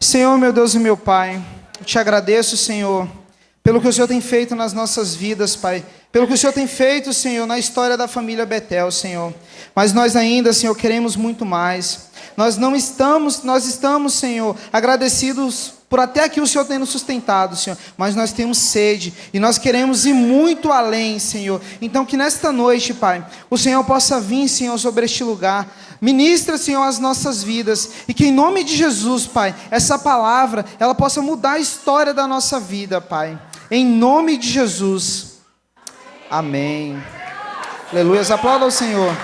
Senhor, meu Deus e meu Pai, eu te agradeço, Senhor, pelo que o Senhor tem feito nas nossas vidas, Pai. Pelo que o Senhor tem feito, Senhor, na história da família Betel, Senhor. Mas nós ainda, Senhor, queremos muito mais. Nós estamos, Senhor, agradecidos por até aqui o Senhor ter nos sustentado, Senhor. Mas nós temos sede e nós queremos ir muito além, Senhor. Então que nesta noite, Pai, o Senhor possa vir, Senhor, sobre este lugar. Ministra, Senhor, as nossas vidas. E que em nome de Jesus, Pai, essa palavra, ela possa mudar a história da nossa vida, Pai. Em nome de Jesus. Amém. Aleluia. Aplauda ao Senhor.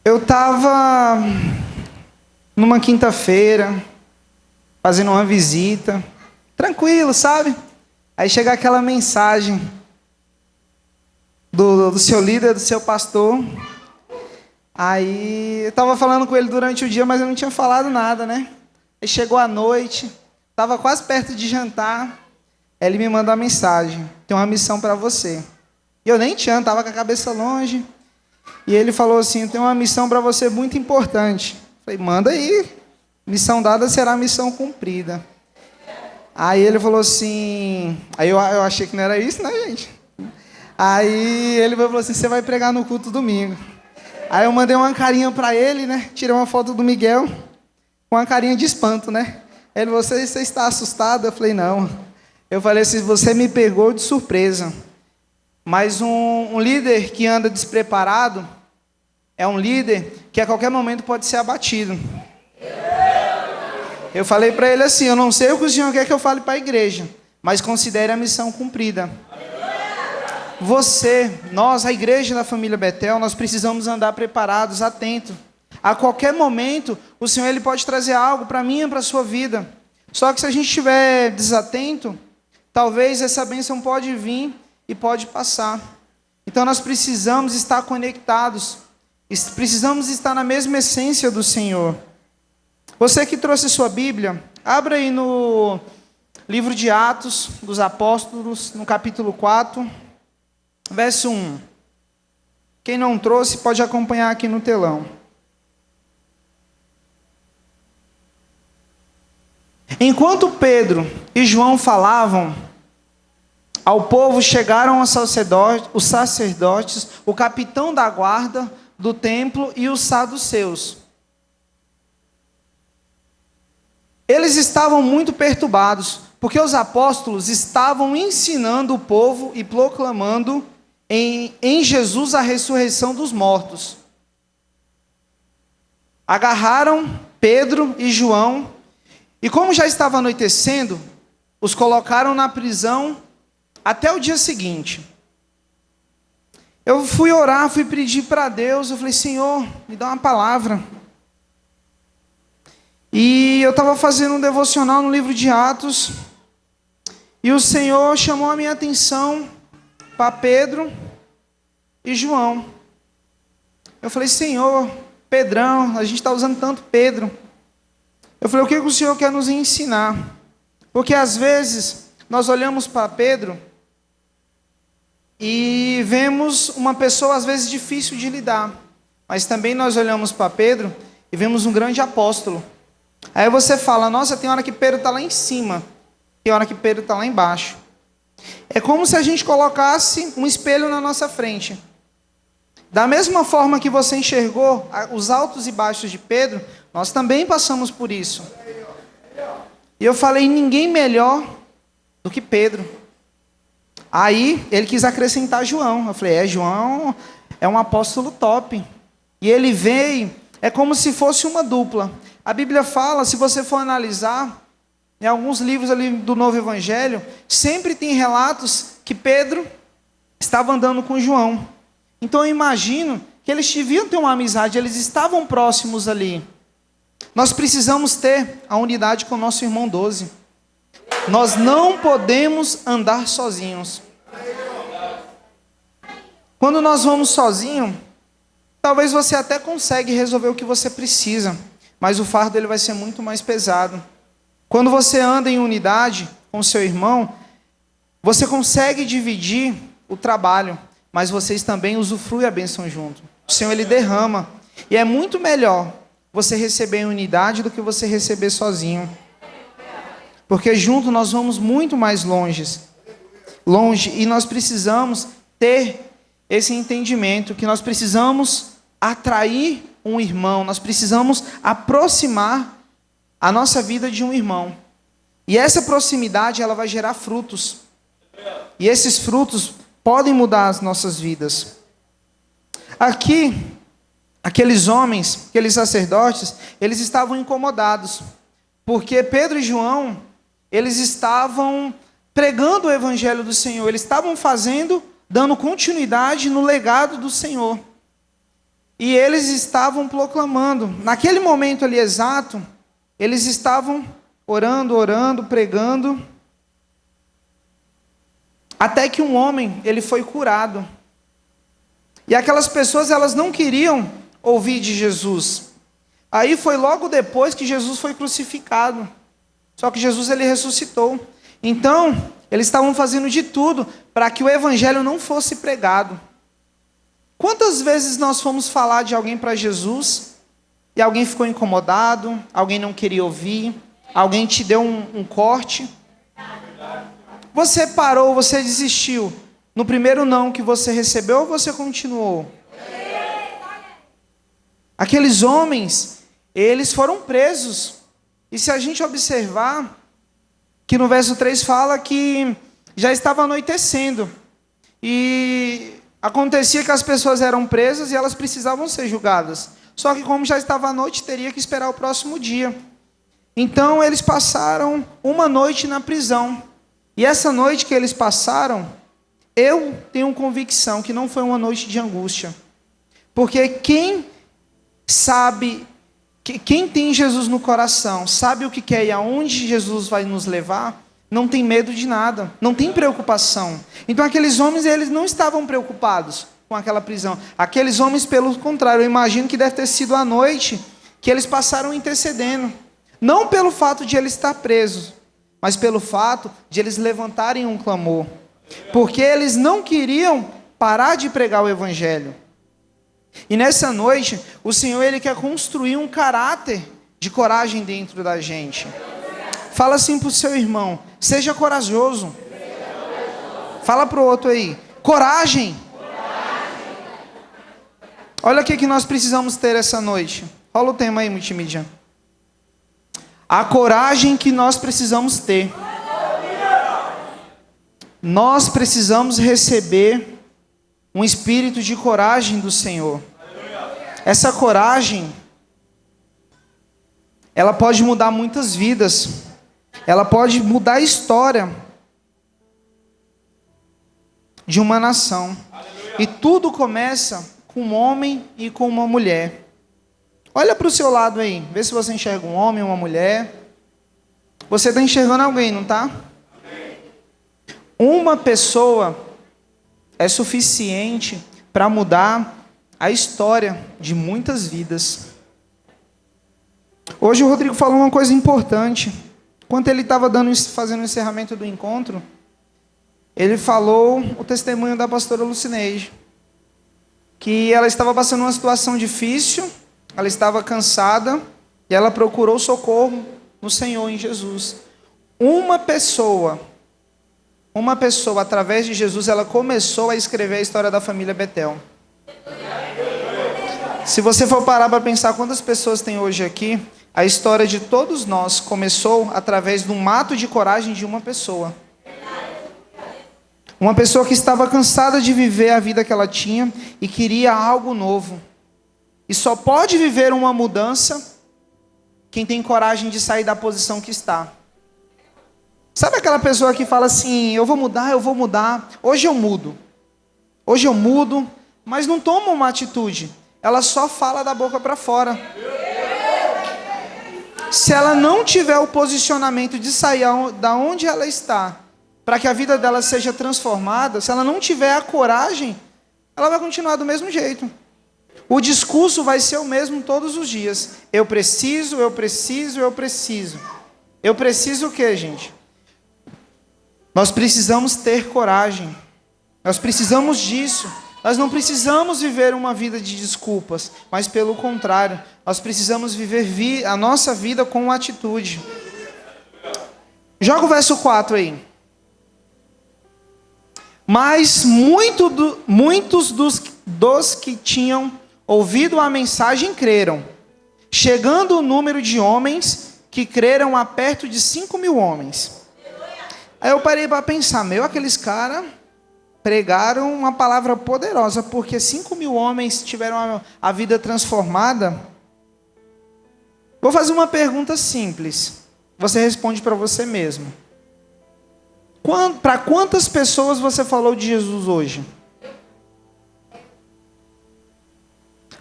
Eu estava numa quinta-feira, fazendo uma visita, tranquilo, sabe? Aí chega aquela mensagem do seu líder, do seu pastor. Aí eu estava falando com ele durante o dia, mas eu não tinha falado nada, né? Aí chegou a noite, estava quase perto de jantar, aí ele me manda uma mensagem: tem uma missão para você. E eu nem tinha, estava com a cabeça longe. E ele falou assim: tem uma missão para você muito importante. Falei: manda aí. Missão dada será missão cumprida. Aí ele falou assim... Aí eu achei que não era isso, né, gente? Aí ele falou assim: você vai pregar no culto domingo. Aí eu mandei uma carinha para ele, né? Tirei uma foto do Miguel com uma carinha de espanto, né? Ele falou: você está assustado? Eu falei: não. Eu falei assim: você me pegou de surpresa. Mas um líder que anda despreparado é um líder que a qualquer momento pode ser abatido. Eu falei para ele assim: eu não sei o que o Senhor quer que eu fale para a igreja, mas considere a missão cumprida. Nós, a igreja da família Betel, nós precisamos andar preparados, atentos. A qualquer momento, o Senhor ele pode trazer algo para mim e para a sua vida. Só que se a gente estiver desatento, talvez essa bênção pode vir e pode passar. Então nós precisamos estar conectados, precisamos estar na mesma essência do Senhor. Você que trouxe sua Bíblia, abra aí no livro de Atos dos Apóstolos, no capítulo 4, verso 1. Quem não trouxe pode acompanhar aqui no telão. Enquanto Pedro e João falavam ao povo, chegaram os sacerdotes, o capitão da guarda do templo e os saduceus. Eles estavam muito perturbados, porque os apóstolos estavam ensinando o povo e proclamando em Jesus a ressurreição dos mortos. Agarraram Pedro e João, e como já estava anoitecendo, os colocaram na prisão até o dia seguinte. Eu fui orar, fui pedir para Deus, eu falei: Senhor, me dá uma palavra. E eu estava fazendo um devocional no livro de Atos, e o Senhor chamou a minha atenção para Pedro e João. Eu falei: Senhor, Pedrão, a gente está usando tanto Pedro. Eu falei: o que o Senhor quer nos ensinar? Porque às vezes nós olhamos para Pedro e vemos uma pessoa às vezes difícil de lidar, mas também nós olhamos para Pedro e vemos um grande apóstolo. Aí você fala: nossa, tem hora que Pedro está lá em cima, tem hora que Pedro está lá embaixo. É como se a gente colocasse um espelho na nossa frente. Da mesma forma que você enxergou os altos e baixos de Pedro, nós também passamos por isso. E eu falei: ninguém melhor do que Pedro. Aí ele quis acrescentar João. Eu falei: João é um apóstolo top. E ele veio, é como se fosse uma dupla. A Bíblia fala, se você for analisar, em alguns livros ali do Novo Evangelho, sempre tem relatos que Pedro estava andando com João. Então eu imagino que eles deviam ter uma amizade, eles estavam próximos ali. Nós precisamos ter a unidade com o nosso irmão 12. Nós não podemos andar sozinhos. Quando nós vamos sozinhos, talvez você até consegue resolver o que você precisa, mas o fardo ele vai ser muito mais pesado. Quando você anda em unidade com seu irmão, você consegue dividir o trabalho, mas vocês também usufruem a bênção junto. O Senhor, Ele derrama. E é muito melhor você receber em unidade do que você receber sozinho. Porque junto nós vamos muito mais longe. E nós precisamos ter esse entendimento, que nós precisamos atrair um irmão, nós precisamos aproximar a nossa vida de um irmão. E essa proximidade, ela vai gerar frutos. E esses frutos podem mudar as nossas vidas. Aqui, aqueles homens, aqueles sacerdotes, eles estavam incomodados. Porque Pedro e João, eles estavam pregando o evangelho do Senhor. Eles estavam dando continuidade no legado do Senhor. E eles estavam proclamando. Naquele momento ali exato, eles estavam orando, pregando. Até que um homem, ele foi curado. E aquelas pessoas, elas não queriam ouvir de Jesus. Aí foi logo depois que Jesus foi crucificado. Só que Jesus, ele ressuscitou. Então, eles estavam fazendo de tudo para que o evangelho não fosse pregado. Quantas vezes nós fomos falar de alguém para Jesus e alguém ficou incomodado, alguém não queria ouvir, alguém te deu um corte? Você parou, você desistiu no primeiro não que você recebeu ou você continuou? Aqueles homens, eles foram presos. E se a gente observar, que no verso 3 fala que já estava anoitecendo. E acontecia que as pessoas eram presas e elas precisavam ser julgadas. Só que como já estava à noite, teria que esperar o próximo dia. Então eles passaram uma noite na prisão. E essa noite que eles passaram, eu tenho convicção que não foi uma noite de angústia. Porque quem tem Jesus no coração, sabe o que quer e aonde Jesus vai nos levar, não tem medo de nada, não tem preocupação. Então aqueles homens, eles não estavam preocupados com aquela prisão. Aqueles homens, pelo contrário, eu imagino que deve ter sido a noite que eles passaram intercedendo. Não pelo fato de eles estar presos, mas pelo fato de eles levantarem um clamor. Porque eles não queriam parar de pregar o evangelho. E nessa noite, o Senhor, Ele quer construir um caráter de coragem dentro da gente. Fala assim para o seu irmão, seja corajoso. Fala para o outro aí, coragem. Olha o que nós precisamos ter essa noite. Rola o tema aí, multimídia. A coragem que nós precisamos ter. Nós precisamos receber um espírito de coragem do Senhor. Essa coragem, ela pode mudar muitas vidas. Ela pode mudar a história de uma nação. E tudo começa com um homem e com uma mulher. Olha para o seu lado aí, vê se você enxerga um homem ou uma mulher. Você está enxergando alguém, não está? Uma pessoa é suficiente para mudar a história de muitas vidas. Hoje o Rodrigo falou uma coisa importante. Enquanto ele estava fazendo o encerramento do encontro, ele falou o testemunho da pastora Lucineide, que ela estava passando uma situação difícil, ela estava cansada, e ela procurou socorro no Senhor, em Jesus. Uma pessoa, através de Jesus, ela começou a escrever a história da família Betel. Se você for parar para pensar quantas pessoas tem hoje aqui, a história de todos nós começou através de um ato de coragem de uma pessoa. Uma pessoa que estava cansada de viver a vida que ela tinha e queria algo novo. E só pode viver uma mudança quem tem coragem de sair da posição que está. Sabe aquela pessoa que fala assim, eu vou mudar, hoje eu mudo, mas não toma uma atitude, ela só fala da boca para fora. Se ela não tiver o posicionamento de sair da onde ela está, para que a vida dela seja transformada, se ela não tiver a coragem, ela vai continuar do mesmo jeito. O discurso vai ser o mesmo todos os dias. Eu preciso. Eu preciso o quê, gente? Nós precisamos ter coragem. Nós precisamos disso Nós não precisamos viver uma vida de desculpas, mas pelo contrário, nós precisamos viver a nossa vida com atitude. Joga o verso 4 aí. Mas muitos dos que tinham ouvido a mensagem creram, chegando o número de homens que creram a perto de 5.000 homens. Aí eu parei para pensar, aqueles caras pregaram uma palavra poderosa, porque 5.000 homens tiveram a vida transformada. Vou fazer uma pergunta simples. Você responde para você mesmo. Para quantas pessoas você falou de Jesus hoje?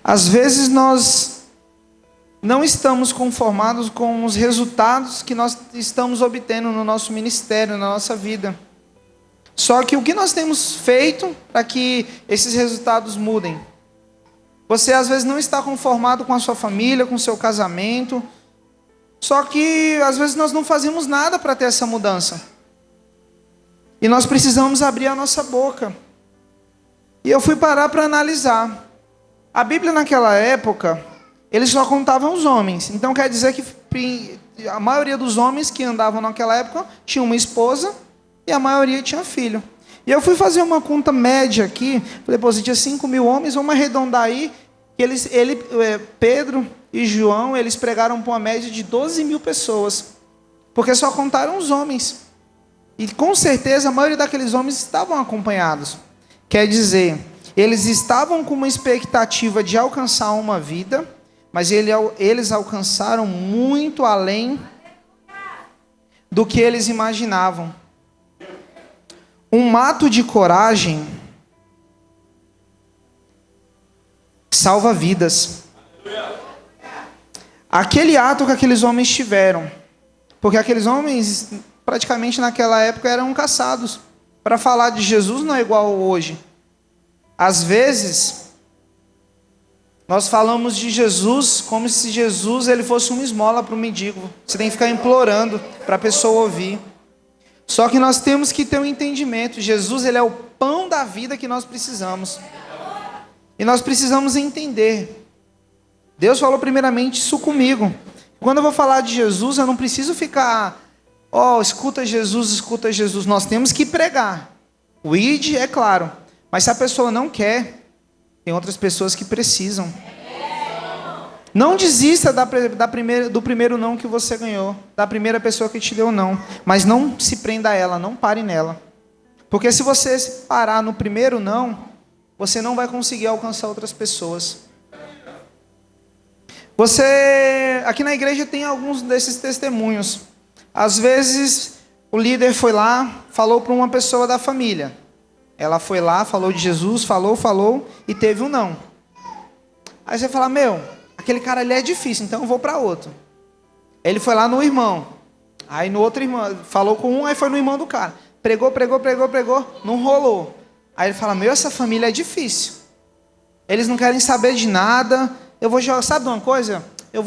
Às vezes nós não estamos conformados com os resultados que nós estamos obtendo no nosso ministério, na nossa vida. Só que o que nós temos feito para que esses resultados mudem? Você às vezes não está conformado com a sua família, com o seu casamento. Só que às vezes nós não fazemos nada para ter essa mudança. E nós precisamos abrir a nossa boca. E eu fui parar para analisar. A Bíblia naquela época, eles só contavam os homens. Então quer dizer que a maioria dos homens que andavam naquela época tinha uma esposa e a maioria tinha filho. E eu fui fazer uma conta média aqui. Falei, se tinha 5.000 homens, vamos arredondar aí. Pedro e João, eles pregaram por uma média de 12.000 pessoas. Porque só contaram os homens. E com certeza a maioria daqueles homens estavam acompanhados. Quer dizer, eles estavam com uma expectativa de alcançar uma vida, mas eles alcançaram muito além do que eles imaginavam. Um ato de coragem salva vidas. Aquele ato que aqueles homens tiveram, porque aqueles homens praticamente naquela época eram caçados. Para falar de Jesus não é igual hoje. Às vezes, nós falamos de Jesus como se Jesus ele fosse uma esmola para o mendigo. Você tem que ficar implorando para a pessoa ouvir. Só que nós temos que ter um entendimento. Jesus ele é o pão da vida que nós precisamos. E nós precisamos entender. Deus falou primeiramente isso comigo. Quando eu vou falar de Jesus, eu não preciso ficar... escuta Jesus. Nós temos que pregar. O id é claro. Mas se a pessoa não quer, tem outras pessoas que precisam. Não desista do primeiro não que você ganhou. Da primeira pessoa que te deu não. Mas não se prenda a ela, não pare nela. Porque se você parar no primeiro não, você não vai conseguir alcançar outras pessoas. Aqui na igreja tem alguns desses testemunhos. Às vezes, o líder foi lá, falou para uma pessoa da família. Ela foi lá, falou de Jesus, falou, e teve um não. Aí você fala, aquele cara ali é difícil, então eu vou para outro. Ele foi lá no irmão. Aí no outro irmão, falou com um, aí foi no irmão do cara. Pregou, não rolou. Aí ele fala, essa família é difícil. Eles não querem saber de nada. Eu vou jogar, sabe de uma coisa? Eu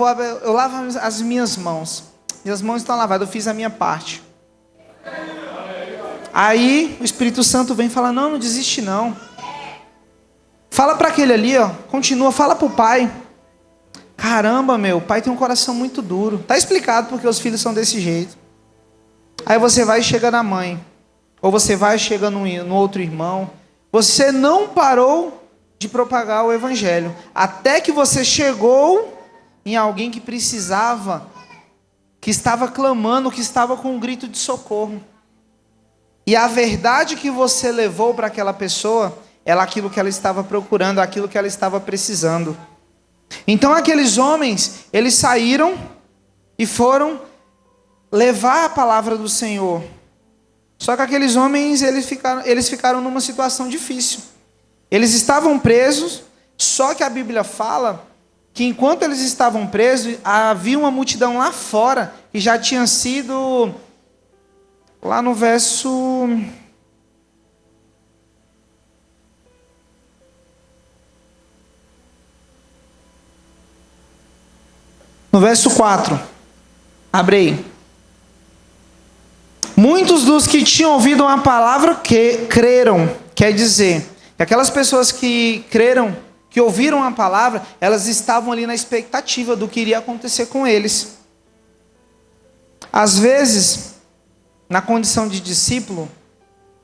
lavo as minhas mãos. Minhas mãos estão lavadas, eu fiz a minha parte. Aí o Espírito Santo vem e fala, não desiste não. Fala para aquele ali, continua, fala para o pai. Caramba, o pai tem um coração muito duro. Tá explicado porque os filhos são desse jeito. Aí você vai e chega na mãe. Ou você vai e chega no outro irmão. Você não parou de propagar o evangelho. Até que você chegou em alguém que precisava, que estava clamando, que estava com um grito de socorro. E a verdade que você levou para aquela pessoa, era aquilo que ela estava procurando, aquilo que ela estava precisando. Então aqueles homens, eles saíram e foram levar a palavra do Senhor. Só que aqueles homens, eles ficaram numa situação difícil. Eles estavam presos, só que a Bíblia fala que enquanto eles estavam presos, havia uma multidão lá fora, que já tinha sido, lá no verso... No verso 4, abre aí. Muitos dos que tinham ouvido uma palavra que creram, quer dizer, Que aquelas pessoas que creram, que ouviram a palavra, elas estavam ali na expectativa do que iria acontecer com eles. Às vezes, na condição de discípulo,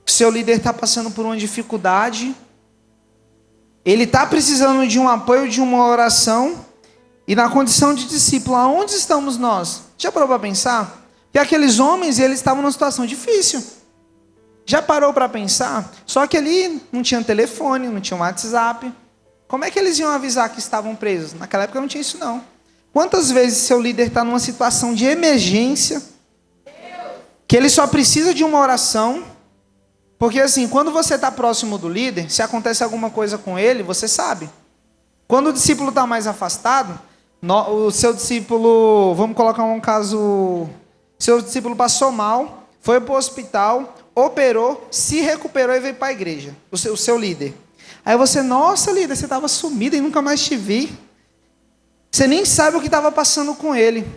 o seu líder está passando por uma dificuldade, ele está precisando de um apoio, de uma oração, e na condição de discípulo, aonde estamos nós? Já parou para pensar? Que aqueles homens, eles estavam numa situação difícil. Já parou para pensar? Só que ali não tinha telefone, não tinha WhatsApp. Como é que eles iam avisar que estavam presos? Naquela época não tinha isso não. Quantas vezes seu líder está numa situação de emergência, que ele só precisa de uma oração, porque assim, quando você está próximo do líder, se acontece alguma coisa com ele, você sabe. Quando o discípulo está mais afastado, o seu discípulo, vamos colocar um caso, seu discípulo passou mal, foi para o hospital, operou, se recuperou e veio para a igreja, o seu líder. Aí você, nossa líder, você estava sumido e nunca mais te vi. Você nem sabe o que estava passando com ele.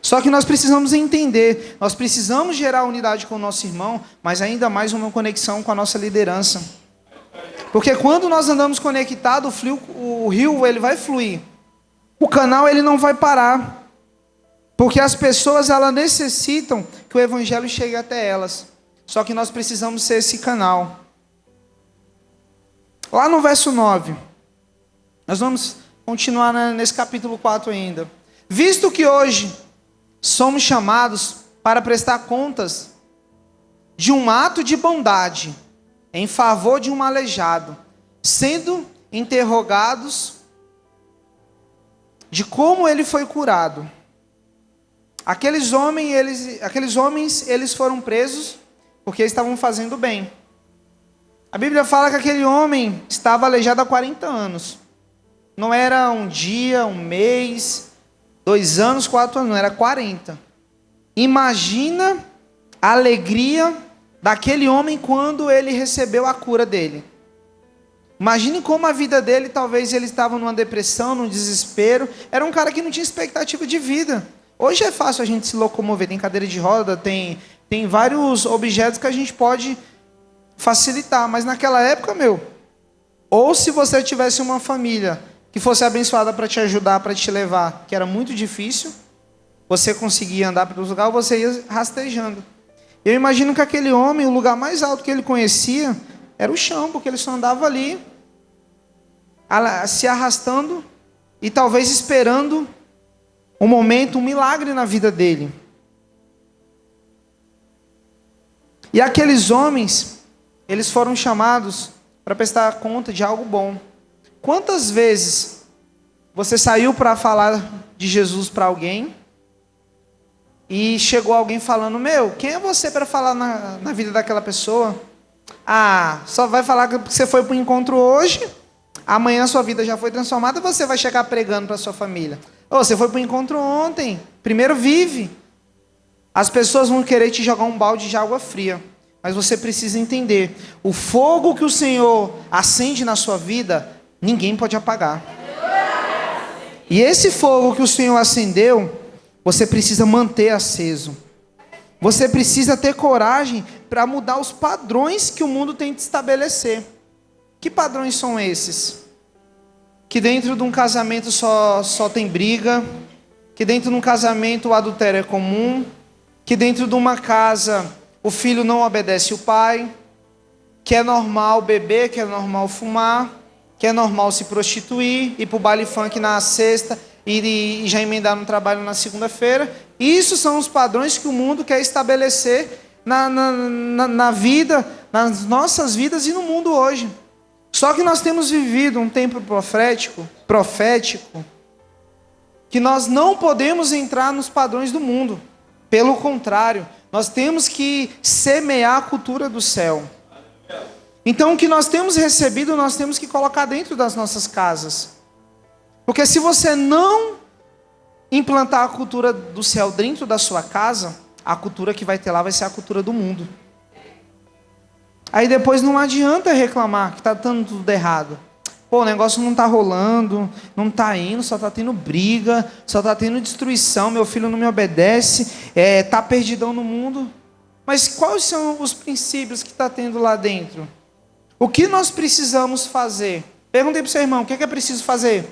Só que nós precisamos entender, nós precisamos gerar unidade com o nosso irmão, mas ainda mais uma conexão com a nossa liderança. Porque quando nós andamos conectados, o rio ele vai fluir. O canal ele não vai parar. Porque as pessoas elas necessitam que o evangelho chegue até elas. Só que nós precisamos ser esse canal. Lá no verso 9. Nós vamos continuar nesse capítulo 4 ainda. Visto que hoje somos chamados para prestar contas de um ato de bondade em favor de um aleijado, sendo interrogados de como ele foi curado. Aqueles homens, eles foram presos porque estavam fazendo bem. A Bíblia fala que aquele homem estava aleijado há 40 anos. Não era um dia, um mês, 2 anos, 4 anos, não, era 40. Imagina a alegria daquele homem quando ele recebeu a cura dele. Imagine como a vida dele, talvez ele estava numa depressão, num desespero. Era um cara que não tinha expectativa de vida. Hoje é fácil a gente se locomover, tem cadeira de roda, tem vários objetos que a gente pode facilitar. Mas naquela época, ou se você tivesse uma família que fosse abençoada para te ajudar, para te levar, que era muito difícil, você conseguia andar pelos lugares, você ia rastejando. Eu imagino que aquele homem, o lugar mais alto que ele conhecia, era o chão, porque ele só andava ali, se arrastando e talvez esperando um momento, um milagre na vida dele. E aqueles homens, eles foram chamados para prestar conta de algo bom. Quantas vezes você saiu para falar de Jesus para alguém e chegou alguém falando, quem é você para falar na vida daquela pessoa? Ah, só vai falar que você foi para o encontro hoje, amanhã sua vida já foi transformada e você vai chegar pregando para sua família. Você foi para o encontro ontem, primeiro vive. As pessoas vão querer te jogar um balde de água fria, mas você precisa entender, o fogo que o Senhor acende na sua vida, ninguém pode apagar. E esse fogo que o Senhor acendeu, você precisa manter aceso. Você precisa ter coragem para mudar os padrões que o mundo tem de estabelecer. Que padrões são esses? Que dentro de um casamento só tem briga, que dentro de um casamento o adultério é comum, que dentro de uma casa o filho não obedece o pai, que é normal beber, que é normal fumar, que é normal se prostituir, ir para o baile funk na sexta e já emendar no trabalho na segunda-feira. Isso são os padrões que o mundo quer estabelecer na vida, nas nossas vidas e no mundo hoje. Só que nós temos vivido um tempo profético, que nós não podemos entrar nos padrões do mundo. Pelo contrário, nós temos que semear a cultura do céu. Então o que nós temos recebido, nós temos que colocar dentro das nossas casas. Porque se você não implantar a cultura do céu dentro da sua casa, a cultura que vai ter lá vai ser a cultura do mundo. Aí depois não adianta reclamar que está dando tudo errado. O negócio não está rolando, não está indo, só está tendo briga, só está tendo destruição, meu filho não me obedece, está perdidão no mundo. Mas quais são os princípios que está tendo lá dentro? O que nós precisamos fazer? Perguntei para o seu irmão, o que é preciso fazer?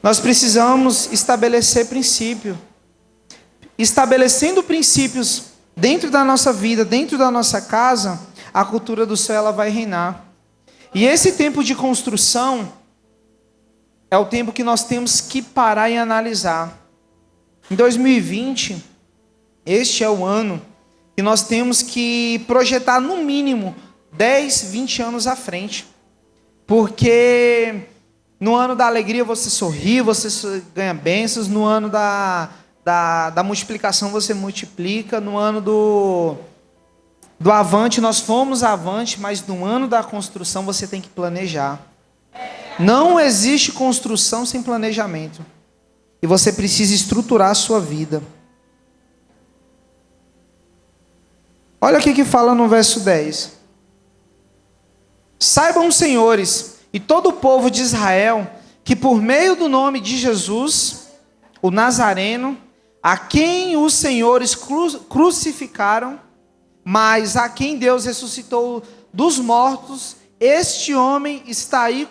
Nós precisamos estabelecer princípio. Estabelecendo princípios dentro da nossa vida, dentro da nossa casa, a cultura do céu ela vai reinar. E esse tempo de construção é o tempo que nós temos que parar e analisar. Em 2020, este é o ano que nós temos que projetar no mínimo 10, 20 anos à frente. Porque no ano da alegria você sorri, você ganha bênçãos. No ano da multiplicação você multiplica. No ano do avante nós fomos avante, mas no ano da construção você tem que planejar. Não existe construção sem planejamento. E você precisa estruturar a sua vida. Olha o que fala no verso 10. Saibam, senhores, e todo o povo de Israel, que por meio do nome de Jesus, o Nazareno, a quem os senhores crucificaram, mas a quem Deus ressuscitou dos mortos, este homem está aí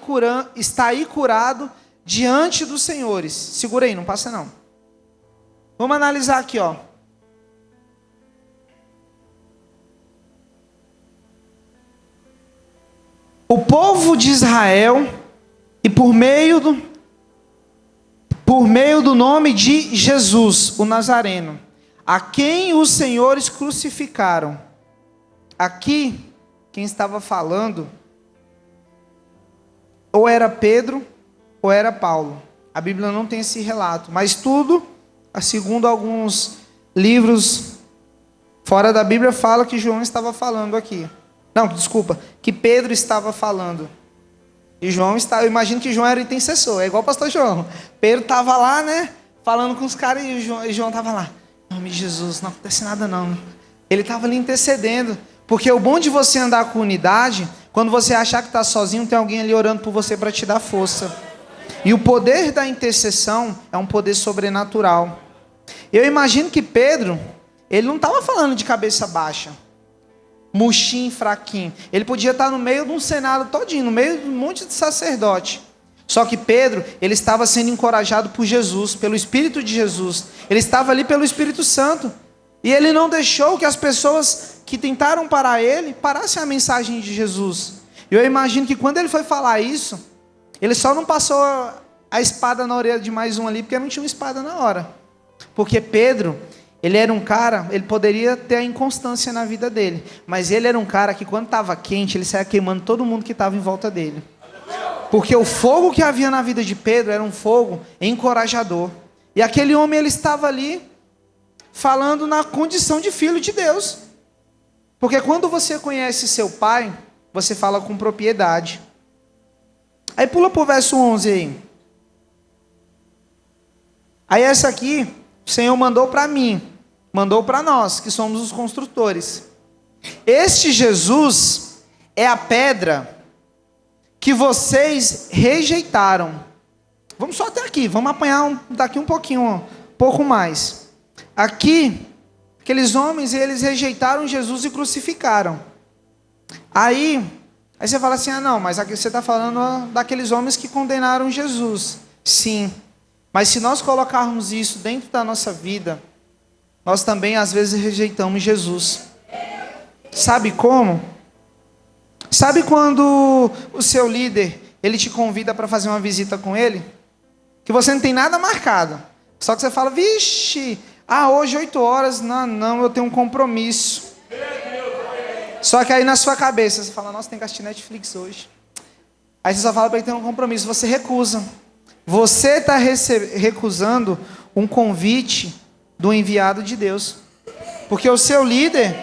curado diante dos senhores. Segura aí, não passa não. Vamos analisar aqui, ó. O povo de Israel, e por meio do nome de Jesus, o Nazareno, a quem os senhores crucificaram. Aqui, quem estava falando, ou era Pedro, ou era Paulo. A Bíblia não tem esse relato, mas tudo, segundo alguns livros fora da Bíblia, fala que João estava falando aqui. Não, desculpa, que Pedro estava falando. E João estava, eu imagino que João era intercessor, é igual o pastor João. Pedro estava lá, né, falando com os caras, e João estava lá. Em nome de Jesus, não acontece nada não. Ele estava ali intercedendo. Porque o bom de você andar com unidade, quando você achar que está sozinho, tem alguém ali orando por você para te dar força. E o poder da intercessão é um poder sobrenatural. Eu imagino que Pedro, ele não estava falando de cabeça baixa, murchinho, fraquinho. Ele podia estar no meio de um senado todinho, no meio de um monte de sacerdote. Só que Pedro, ele estava sendo encorajado por Jesus, pelo Espírito de Jesus. Ele estava ali pelo Espírito Santo. E ele não deixou que as pessoas que tentaram parar ele, parassem a mensagem de Jesus. Eu imagino que quando ele foi falar isso, ele só não passou a espada na orelha de mais um ali, porque não tinha uma espada na hora. Porque Pedro, ele era um cara, ele poderia ter a inconstância na vida dele, mas ele era um cara que quando estava quente, ele saía queimando todo mundo que estava em volta dele. Porque o fogo que havia na vida de Pedro era um fogo encorajador. E aquele homem, ele estava ali falando na condição de filho de Deus. Porque quando você conhece seu pai, você fala com propriedade. Aí pula para o verso 11 aí. Aí essa aqui, o Senhor mandou para mim, mandou para nós, que somos os construtores. Este Jesus é a pedra que vocês rejeitaram. Vamos só até aqui, vamos apanhar daqui um pouco mais. Aqui, aqueles homens, eles rejeitaram Jesus e crucificaram. Aí você fala assim, não, mas aqui você está falando daqueles homens que condenaram Jesus. Sim, mas se nós colocarmos isso dentro da nossa vida, nós também às vezes rejeitamos Jesus. Sabe como? Sabe quando o seu líder, ele te convida para fazer uma visita com ele? Que você não tem nada marcado. Só que você fala, vixe, hoje 8 horas, não, eu tenho um compromisso. Só que aí na sua cabeça, você fala, nossa, tem que assistir Netflix hoje. Aí você só fala para ele ter um compromisso, você recusa. Você está recusando um convite do enviado de Deus. Porque o seu líder,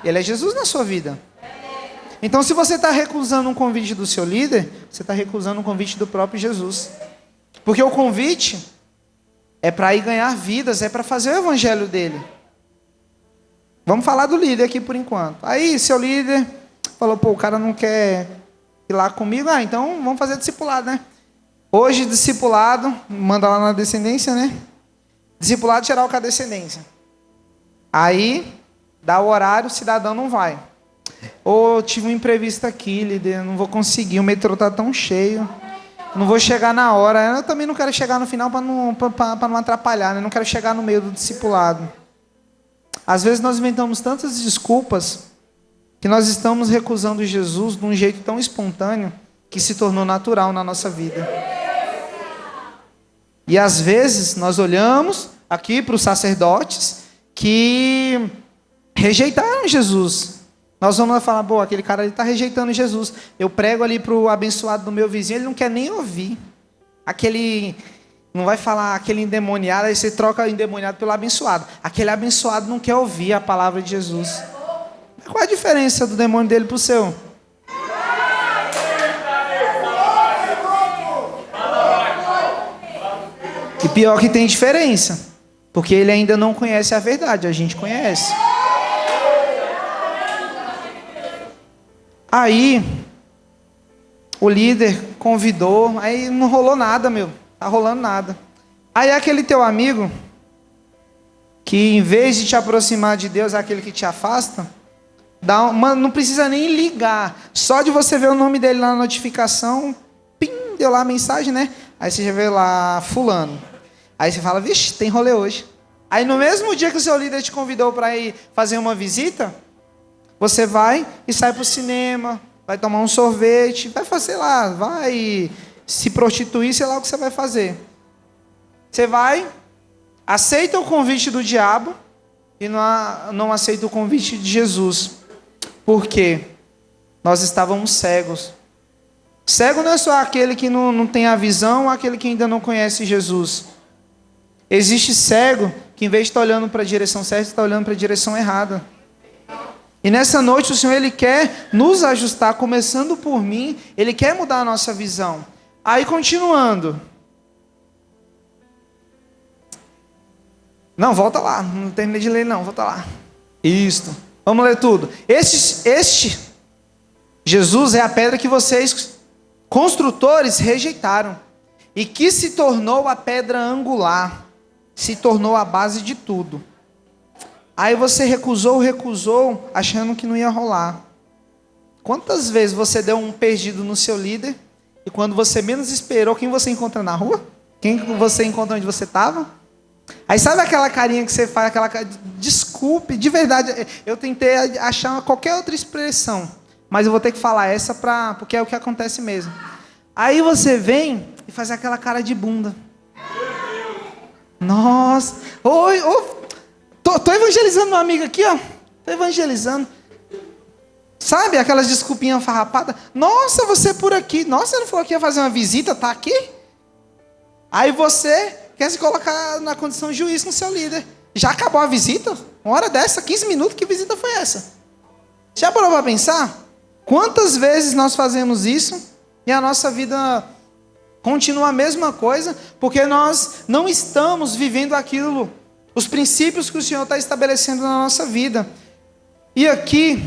ele é Jesus na sua vida. Então se você está recusando um convite do seu líder, você está recusando um convite do próprio Jesus. Porque o convite é para ir ganhar vidas, é para fazer o evangelho dele. Vamos falar do líder aqui por enquanto. Aí seu líder falou, o cara não quer ir lá comigo, então vamos fazer discipulado, né? Hoje discipulado, manda lá na descendência, né? Discipulado geral com a descendência. Aí, dá o horário, o cidadão não vai. Ou tive um imprevisto aqui, líder, não vou conseguir, o metrô está tão cheio. Não vou chegar na hora. Eu também não quero chegar no final para não atrapalhar, né? Não quero chegar no meio do discipulado. Às vezes nós inventamos tantas desculpas que nós estamos recusando Jesus de um jeito tão espontâneo que se tornou natural na nossa vida. E às vezes nós olhamos aqui para os sacerdotes que rejeitaram Jesus. Nós vamos falar, pô, aquele cara ali está rejeitando Jesus. Eu prego ali para o abençoado do meu vizinho, ele não quer nem ouvir. Aquele, não vai falar aquele endemoniado, aí você troca o endemoniado pelo abençoado. Aquele abençoado não quer ouvir a palavra de Jesus. Qual a diferença do demônio dele para o seu? E pior que tem diferença, porque ele ainda não conhece a verdade, a gente conhece. Aí, o líder convidou, aí não rolou nada, meu. Tá rolando nada. Aí aquele teu amigo, que em vez de te aproximar de Deus, é aquele que te afasta, não precisa nem ligar. Só de você ver o nome dele lá na notificação, pim, deu lá a mensagem, né? Aí você já vê lá, fulano. Aí você fala, vixe, tem rolê hoje. Aí no mesmo dia que o seu líder te convidou para ir fazer uma visita, você vai e sai para o cinema, vai tomar um sorvete, vai fazer lá, vai se prostituir, sei lá o que você vai fazer. Você vai, aceita o convite do diabo e não aceita o convite de Jesus. Por quê? Nós estávamos cegos. Cego não é só aquele que não tem a visão, ou aquele que ainda não conhece Jesus. Existe cego que em vez de estar olhando para a direção certa, está olhando para a direção errada. E nessa noite o Senhor, Ele quer nos ajustar, começando por mim, Ele quer mudar a nossa visão. Aí continuando. Não, volta lá, não terminei de ler não, volta lá. Isto, vamos ler tudo. Este Jesus é a pedra que vocês, construtores, rejeitaram. E que se tornou a pedra angular, se tornou a base de tudo. Aí você recusou, achando que não ia rolar. Quantas vezes você deu um perdido no seu líder, e quando você menos esperou, quem você encontra na rua? Quem você encontra onde você estava? Aí sabe aquela carinha que você faz, aquela desculpe, de verdade, eu tentei achar qualquer outra expressão, mas eu vou ter que falar essa porque é o que acontece mesmo. Aí você vem e faz aquela cara de bunda. Nossa, oi, tô evangelizando uma amiga aqui, ó. Tô evangelizando. Sabe aquelas desculpinhas farrapadas? Nossa, você por aqui. Nossa, você não falou que ia fazer uma visita, tá aqui? Aí você quer se colocar na condição de juiz com seu líder. Já acabou a visita? Uma hora dessa, 15 minutos, que visita foi essa? Já parou para pensar? Quantas vezes nós fazemos isso e a nossa vida continua a mesma coisa, porque nós não estamos vivendo aquilo, os princípios que o Senhor está estabelecendo na nossa vida. E aqui,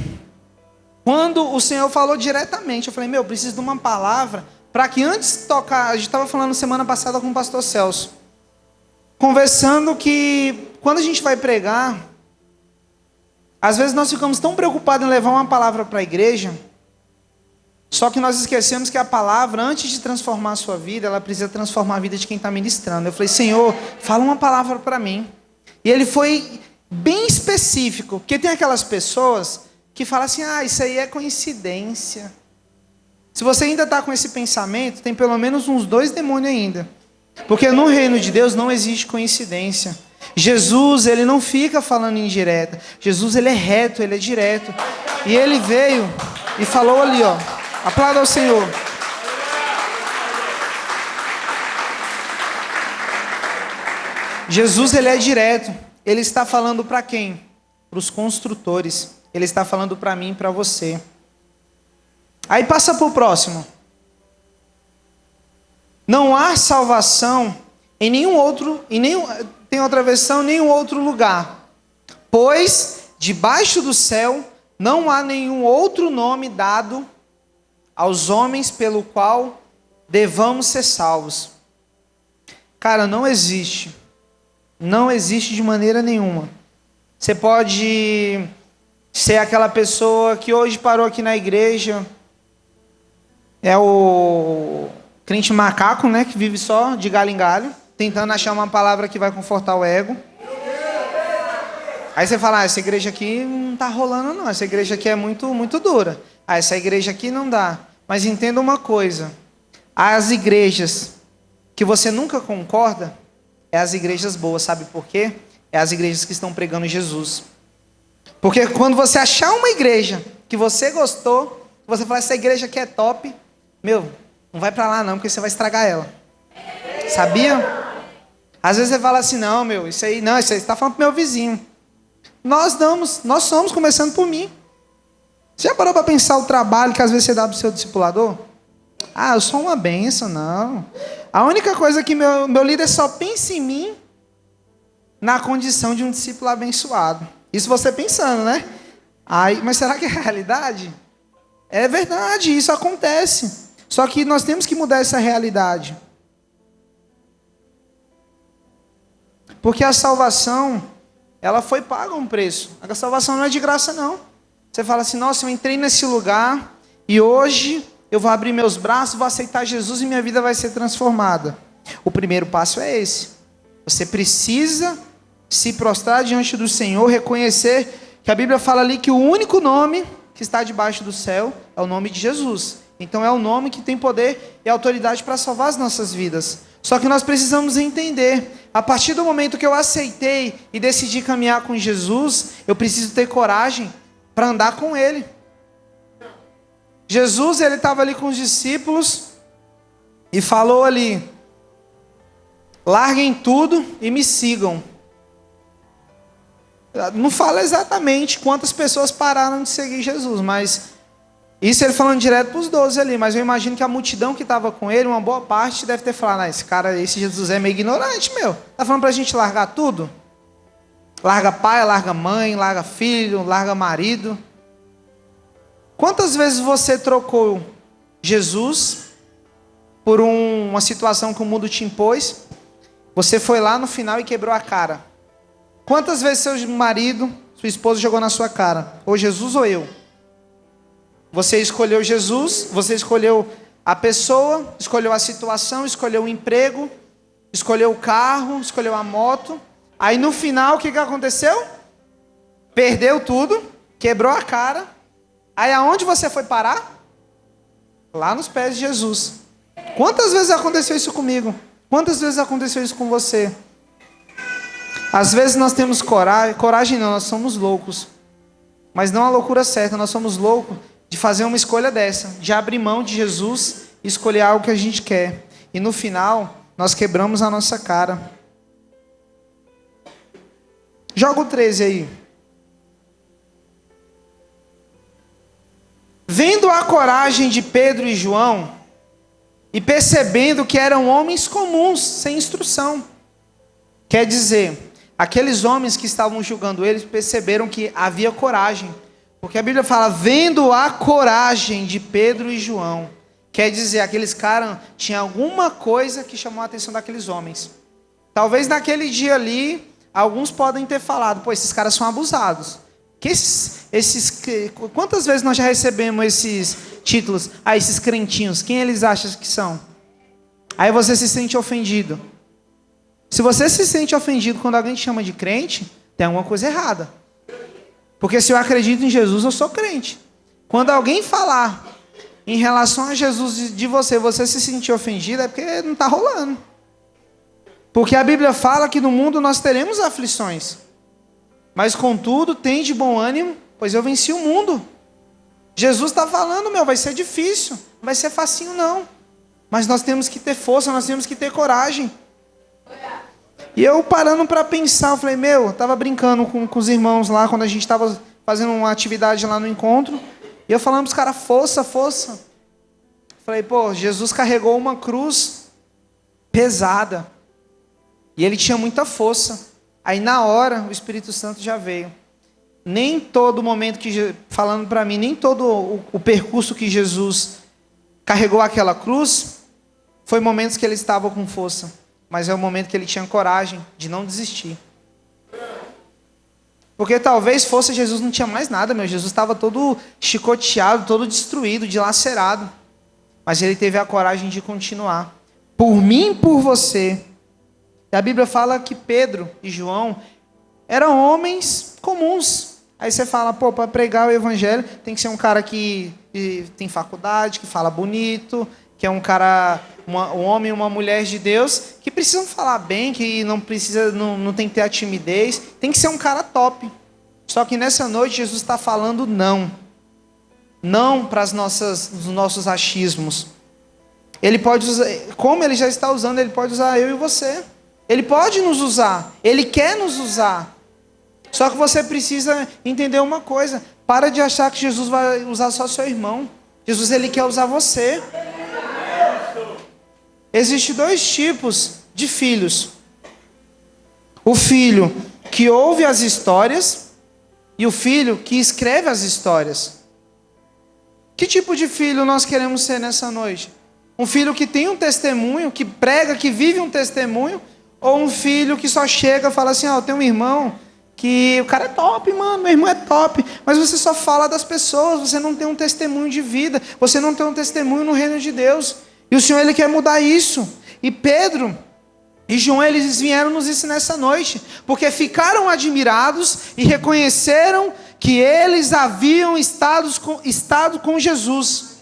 quando o Senhor falou diretamente, eu falei, eu preciso de uma palavra, para que antes de tocar, a gente estava falando semana passada com o pastor Celso, conversando que quando a gente vai pregar, às vezes nós ficamos tão preocupados em levar uma palavra para a igreja, só que nós esquecemos que a palavra, antes de transformar a sua vida, ela precisa transformar a vida de quem está ministrando. Eu falei, Senhor, fala uma palavra para mim. E ele foi bem específico, porque tem aquelas pessoas que falam assim, isso aí é coincidência. Se você ainda está com esse pensamento, tem pelo menos uns 2 demônios ainda. Porque no reino de Deus não existe coincidência. Jesus, ele não fica falando indireta. Jesus, ele é reto, ele é direto. E ele veio e falou ali, ó. Aplauda ao Senhor. Jesus, ele é direto. Ele está falando para quem? Para os construtores. Ele está falando para mim e para você. Aí passa para o próximo. Não há salvação em nenhum outro, tem outra versão, em nenhum outro lugar. Pois debaixo do céu não há nenhum outro nome dado aos homens pelo qual devamos ser salvos. Cara, não existe. Não existe de maneira nenhuma. Você pode ser aquela pessoa que hoje parou aqui na igreja, é o crente macaco, né, que vive só de galho em galho, tentando achar uma palavra que vai confortar o ego. Aí você fala, essa igreja aqui não tá rolando não, essa igreja aqui é muito, muito dura. Essa igreja aqui não dá. Mas entenda uma coisa, as igrejas que você nunca concorda, é as igrejas boas, sabe por quê? É as igrejas que estão pregando Jesus. Porque quando você achar uma igreja que você gostou, você fala, essa igreja aqui é top, meu, não vai pra lá não, porque você vai estragar ela. Sabia? Às vezes você fala assim, não, meu, isso aí você está falando pro meu vizinho. Nós somos, começando por mim. Você já parou para pensar o trabalho que às vezes você dá pro seu discipulador? Eu sou uma bênção, não. A única coisa que meu líder só pensa em mim na condição de um discípulo abençoado. Isso você pensando, né? Mas será que é realidade? É verdade, isso acontece. Só que nós temos que mudar essa realidade. Porque a salvação, ela foi paga um preço. A salvação não é de graça, não. Você fala assim, nossa, eu entrei nesse lugar e hoje eu vou abrir meus braços, vou aceitar Jesus e minha vida vai ser transformada. O primeiro passo é esse. Você precisa se prostrar diante do Senhor, reconhecer que a Bíblia fala ali que o único nome que está debaixo do céu é o nome de Jesus. Então é o nome que tem poder e autoridade para salvar as nossas vidas. Só que nós precisamos entender, a partir do momento que eu aceitei e decidi caminhar com Jesus, eu preciso ter coragem para andar com Ele. Jesus, ele estava ali com os discípulos e falou ali, larguem tudo e me sigam. Não fala exatamente quantas pessoas pararam de seguir Jesus, mas isso ele falando direto para os 12 ali, mas eu imagino que a multidão que estava com ele, uma boa parte deve ter falado, esse Jesus é meio ignorante, meu. Está falando para a gente largar tudo? Larga pai, larga mãe, larga filho, larga marido. Quantas vezes você trocou Jesus por uma situação que o mundo te impôs? Você foi lá no final e quebrou a cara. Quantas vezes seu marido, sua esposa jogou na sua cara? Ou Jesus ou eu? Você escolheu Jesus, você escolheu a pessoa, escolheu a situação, escolheu o emprego, escolheu o carro, escolheu a moto. Aí no final o que aconteceu? Perdeu tudo, quebrou a cara. Aí aonde você foi parar? Lá nos pés de Jesus. Quantas vezes aconteceu isso comigo? Quantas vezes aconteceu isso com você? Às vezes nós temos coragem não, nós somos loucos. Mas não a loucura certa, nós somos loucos de fazer uma escolha dessa, de abrir mão de Jesus e escolher algo que a gente quer. E no final, nós quebramos a nossa cara. Joga o 13 aí. Vendo a coragem de Pedro e João, e percebendo que eram homens comuns, sem instrução. Quer dizer, aqueles homens que estavam julgando eles perceberam que havia coragem. Porque a Bíblia fala, vendo a coragem de Pedro e João. Quer dizer, aqueles caras tinham alguma coisa que chamou a atenção daqueles homens. Talvez naquele dia ali, alguns podem ter falado, pô, esses caras são abusados. Quantas vezes nós já recebemos esses títulos? Esses crentinhos, quem eles acham que são? Aí você se sente ofendido. Se você se sente ofendido quando alguém te chama de crente, tem alguma coisa errada. Porque se eu acredito em Jesus, eu sou crente. Quando alguém falar em relação a Jesus de você se sentir ofendido, é porque não está rolando. Porque a Bíblia fala que no mundo nós teremos aflições. Mas contudo, tem de bom ânimo, pois eu venci o mundo. Jesus está falando, vai ser difícil. Não vai ser facinho não. Mas nós temos que ter força, nós temos que ter coragem. E eu parando para pensar, eu falei, estava brincando com os irmãos lá, quando a gente estava fazendo uma atividade lá no encontro, e eu falando para os caras, força, força. Falei, Jesus carregou uma cruz pesada, e ele tinha muita força. Aí na hora, o Espírito Santo já veio. Nem todo momento, falando para mim, nem todo o percurso que Jesus carregou aquela cruz, foi momentos que ele estava com força. Mas é o momento que ele tinha coragem de não desistir. Porque talvez fosse Jesus, não tinha mais nada, meu. Jesus estava todo chicoteado, todo destruído, dilacerado. Mas ele teve a coragem de continuar. Por mim e por você. E a Bíblia fala que Pedro e João eram homens comuns. Aí você fala, pô, para pregar o evangelho tem que ser um cara que tem faculdade, que fala bonito, que é um cara, um homem e uma mulher de Deus, que precisam falar bem, que não precisa, não tem que ter a timidez, tem que ser um cara top. Só que nessa noite Jesus está falando não. Não para os nossos achismos. Ele pode usar, como ele já está usando, ele pode usar eu e você. Ele pode nos usar, ele quer nos usar. Só que você precisa entender uma coisa. Para de achar que Jesus vai usar só seu irmão. Jesus, ele quer usar você. Existem dois tipos de filhos. O filho que ouve as histórias e o filho que escreve as histórias. Que tipo de filho nós queremos ser nessa noite? Um filho que tem um testemunho, que prega, que vive um testemunho, ou um filho que só chega e fala assim, eu tenho um irmão que o cara é top, mano, meu irmão é top, mas você só fala das pessoas, você não tem um testemunho de vida, você não tem um testemunho no reino de Deus. E o Senhor, ele quer mudar isso. E Pedro e João, eles vieram nos ensinar nessa noite, porque ficaram admirados e reconheceram que eles haviam estado com Jesus.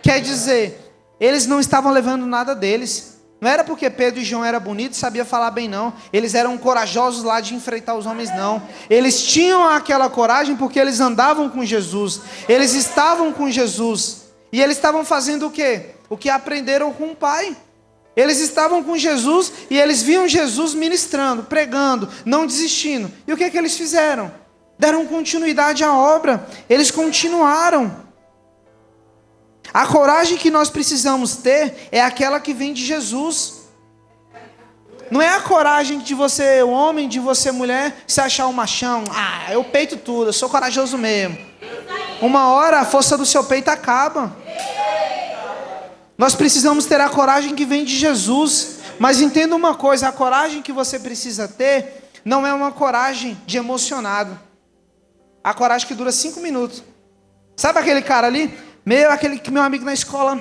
Quer dizer, eles não estavam levando nada deles. Não era porque Pedro e João eram bonitos e sabiam falar bem, não. Eles eram corajosos lá de enfrentar os homens, não. Eles tinham aquela coragem porque eles andavam com Jesus. Eles estavam com Jesus. E eles estavam fazendo o quê? O que aprenderam com o Pai. Eles estavam com Jesus e eles viam Jesus ministrando, pregando, não desistindo. E o que eles fizeram? Deram continuidade à obra. Eles continuaram. A coragem que nós precisamos ter é aquela que vem de Jesus. Não é a coragem de você, homem, de você, mulher, se achar um machão. Eu peito tudo, eu sou corajoso mesmo. Uma hora a força do seu peito acaba. Nós precisamos ter a coragem que vem de Jesus. Mas entenda uma coisa, a coragem que você precisa ter não é uma coragem de emocionado. A coragem que dura 5 minutos. Sabe aquele cara ali? Aquele que meu amigo na escola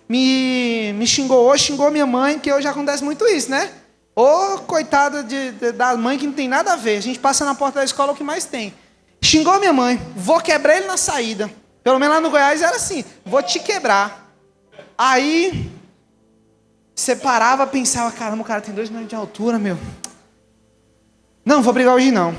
me xingou hoje, xingou minha mãe, que hoje acontece muito isso, né? Ô, coitada da mãe que não tem nada a ver. A gente passa na porta da escola, o que mais tem. Xingou minha mãe, vou quebrar ele na saída. Pelo menos lá no Goiás era assim, vou te quebrar. Aí, você parava, pensava, caramba, o cara tem 2 metros de altura, meu. Não, vou brigar hoje não.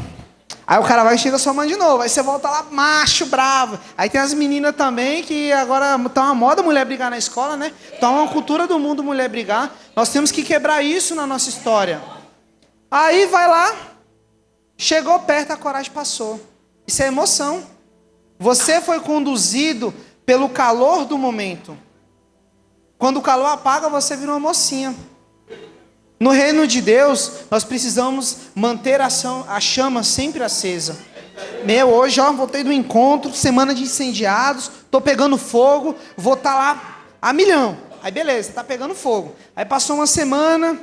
Aí o cara vai e xinga sua mãe de novo. Aí você volta lá, macho, bravo. Aí tem as meninas também, que agora tá uma moda mulher brigar na escola, né? Tá uma cultura do mundo mulher brigar. Nós temos que quebrar isso na nossa história. Aí vai lá, chegou perto, a coragem passou. Isso é emoção. Você foi conduzido pelo calor do momento. Quando o calor apaga, você vira uma mocinha. No reino de Deus, nós precisamos manter a chama sempre acesa. Hoje, voltei do encontro, semana de incendiados, tô pegando fogo, vou estar lá a milhão. Aí beleza, tá pegando fogo. Aí passou uma semana,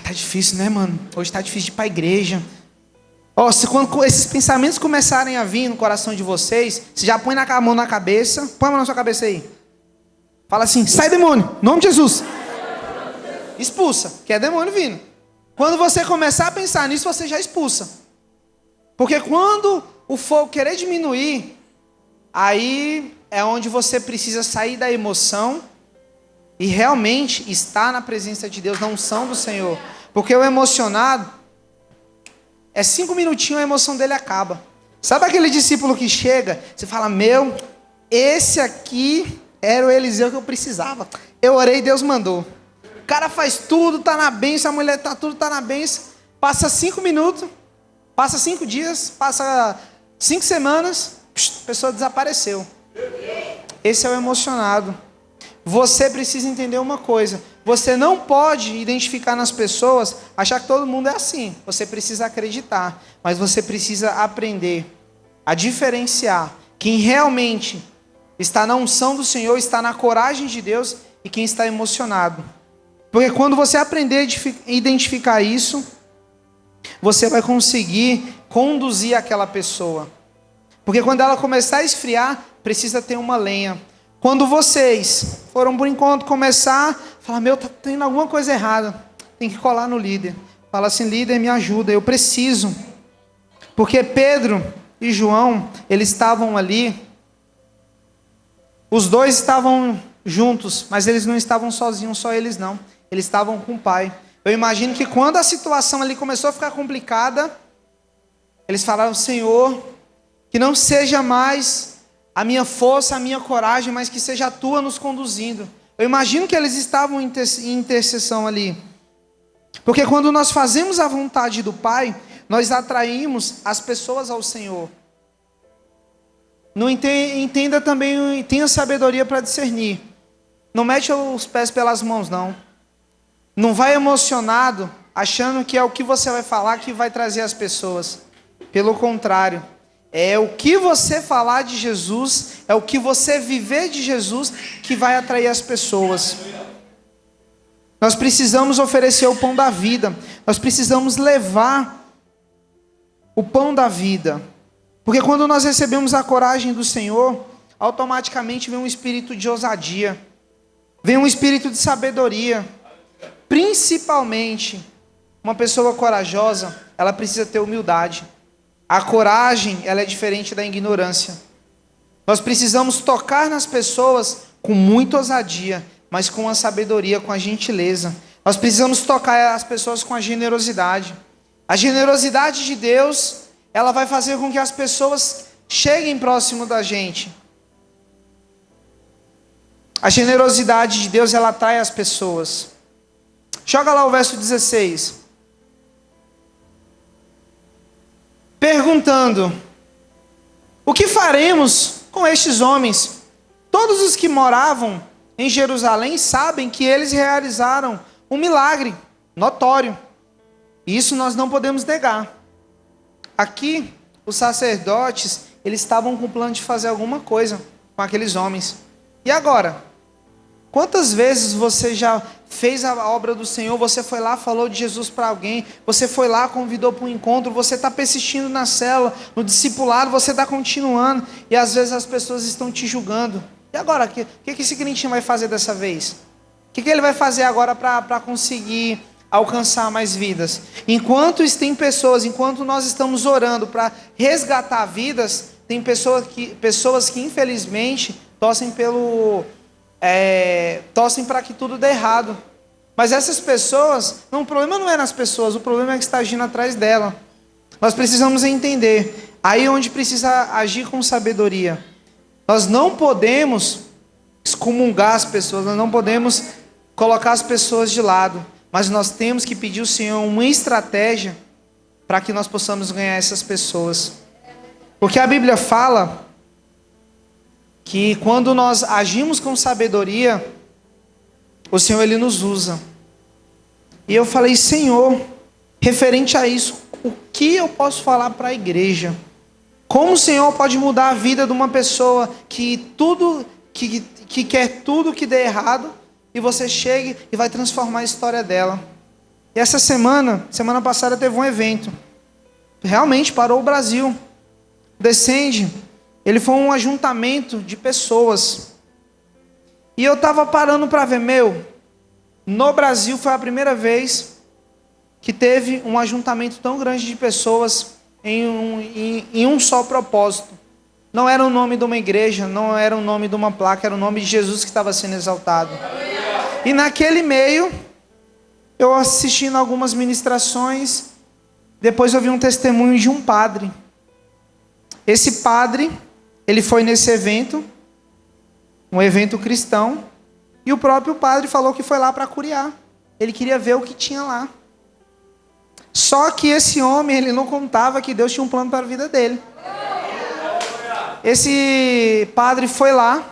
tá difícil, né, mano? Hoje tá difícil de ir pra igreja. Quando esses pensamentos começarem a vir no coração de vocês, você já põe a mão na cabeça, põe a mão na sua cabeça aí. Fala assim, sai demônio, em nome de Jesus. Expulsa, que é demônio vindo. Quando você começar a pensar nisso, você já expulsa. Porque quando o fogo querer diminuir, aí é onde você precisa sair da emoção e realmente estar na presença de Deus, na unção do Senhor. Porque o emocionado, 5 minutinhos a emoção dele acaba. Sabe aquele discípulo que chega, você fala, esse aqui era o Eliseu que eu precisava. Eu orei e Deus mandou. O cara faz tudo, tá na bênção, a mulher tá na bênção. Passa 5 minutos, passa 5 dias, passa 5 semanas, a pessoa desapareceu. Esse é o emocionado. Você precisa entender uma coisa. Você não pode identificar nas pessoas, achar que todo mundo é assim. Você precisa acreditar, mas você precisa aprender a diferenciar quem realmente está na unção do Senhor, está na coragem de Deus e quem está emocionado. Porque quando você aprender a identificar isso, você vai conseguir conduzir aquela pessoa. Porque quando ela começar a esfriar, precisa ter uma lenha. Quando vocês foram por encontro começar, falar, meu, tá tendo alguma coisa errada, tem que colar no líder. Fala assim, líder, me ajuda, eu preciso. Porque Pedro e João, eles estavam ali, os dois estavam juntos, mas eles não estavam sozinhos, só eles não. Eles estavam com o Pai. Eu imagino que quando a situação ali começou a ficar complicada, eles falaram, Senhor, que não seja mais a minha força, a minha coragem, mas que seja a Tua nos conduzindo. Eu imagino que eles estavam em intercessão ali. Porque quando nós fazemos a vontade do Pai, nós atraímos as pessoas ao Senhor. Não entenda também, tenha sabedoria para discernir. Não mete os pés pelas mãos, não. Não vai emocionado, achando que é o que você vai falar que vai trazer as pessoas. Pelo contrário, é o que você falar de Jesus, é o que você viver de Jesus que vai atrair as pessoas. Nós precisamos oferecer o pão da vida. Nós precisamos levar o pão da vida. Porque quando nós recebemos a coragem do Senhor, automaticamente vem um espírito de ousadia. Vem um espírito de sabedoria. Principalmente, uma pessoa corajosa, ela precisa ter humildade. A coragem, ela é diferente da ignorância. Nós precisamos tocar nas pessoas com muita ousadia, mas com a sabedoria, com a gentileza. Nós precisamos tocar as pessoas com a generosidade. A generosidade de Deus, ela vai fazer com que as pessoas cheguem próximo da gente. A generosidade de Deus, ela atrai as pessoas. Joga lá o verso 16. Perguntando, o que faremos com estes homens? Todos os que moravam em Jerusalém sabem que eles realizaram um milagre notório. Isso nós não podemos negar. Aqui, os sacerdotes, eles estavam com o plano de fazer alguma coisa com aqueles homens. E agora? Quantas vezes você já fez a obra do Senhor, você foi lá, falou de Jesus para alguém, você foi lá, convidou para um encontro, você está persistindo na célula, no discipulado, você está continuando, e às vezes as pessoas estão te julgando. E agora, o que esse crentinho vai fazer dessa vez? O que ele vai fazer agora para conseguir alcançar mais vidas? Enquanto nós estamos orando para resgatar vidas, tem pessoas que infelizmente torcem para que tudo dê errado. Mas essas pessoas, o problema não é nas pessoas, o problema é que está agindo atrás dela. Nós precisamos entender, aí onde precisa agir com sabedoria. Nós não podemos excomungar as pessoas, nós não podemos colocar as pessoas de lado, mas nós temos que pedir ao Senhor uma estratégia para que nós possamos ganhar essas pessoas. Porque a Bíblia fala que quando nós agimos com sabedoria, o Senhor, Ele nos usa. E eu falei, Senhor, referente a isso, o que eu posso falar para a igreja? Como o Senhor pode mudar a vida de uma pessoa que quer tudo que dê errado, e você chega e vai transformar a história dela? E essa semana passada teve um evento, realmente parou o Brasil. Descende. Ele foi um ajuntamento de pessoas. E eu estava parando para ver, no Brasil foi a primeira vez que teve um ajuntamento tão grande de pessoas em um só propósito. Não era o nome de uma igreja, não era o nome de uma placa, era o nome de Jesus que estava sendo exaltado. E naquele meio, eu assistindo algumas ministrações, depois eu vi um testemunho de um padre. Esse padre, ele foi nesse evento, um evento cristão, e o próprio padre falou que foi lá para curiar. Ele queria ver o que tinha lá. Só que esse homem, ele não contava que Deus tinha um plano para a vida dele. Esse padre foi lá,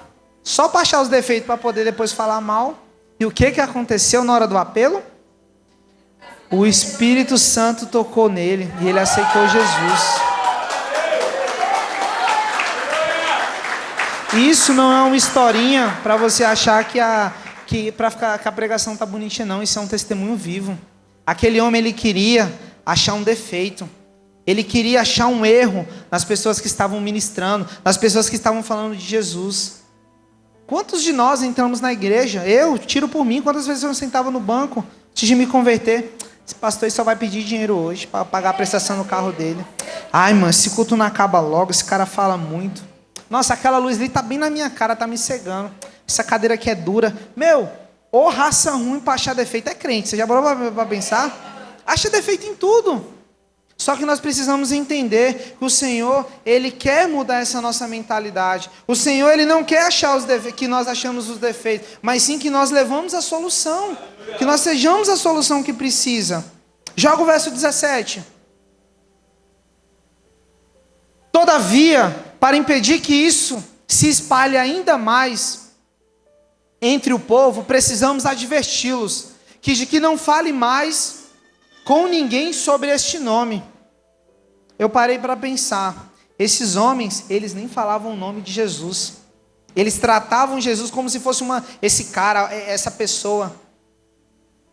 só para achar os defeitos, para poder depois falar mal. E o que aconteceu na hora do apelo? O Espírito Santo tocou nele, e ele aceitou Jesus. Isso não é uma historinha para você achar que a pregação tá bonitinha, não. Isso é um testemunho vivo. Aquele homem, ele queria achar um defeito. Ele queria achar um erro nas pessoas que estavam ministrando, nas pessoas que estavam falando de Jesus. Quantos de nós entramos na igreja? Eu tiro por mim, quantas vezes eu sentava no banco antes de me converter? Esse pastor só vai pedir dinheiro hoje para pagar a prestação no carro dele. Ai, mano, esse culto não acaba logo, esse cara fala muito. Nossa, aquela luz ali tá bem na minha cara, tá me cegando. Essa cadeira aqui é dura. Meu, ô raça ruim para achar defeito é crente. Você já parou para pensar? Acha defeito em tudo. Só que nós precisamos entender que o Senhor, Ele quer mudar essa nossa mentalidade. O Senhor, Ele não quer achar os que nós achamos os defeitos, mas sim que nós levamos a solução. Que nós sejamos a solução que precisa. Joga o verso 17. Todavia, para impedir que isso se espalhe ainda mais entre o povo, precisamos adverti-los, que não fale mais com ninguém sobre este nome. Eu parei para pensar, esses homens, eles nem falavam o nome de Jesus. Eles tratavam Jesus como se fosse esse cara, essa pessoa.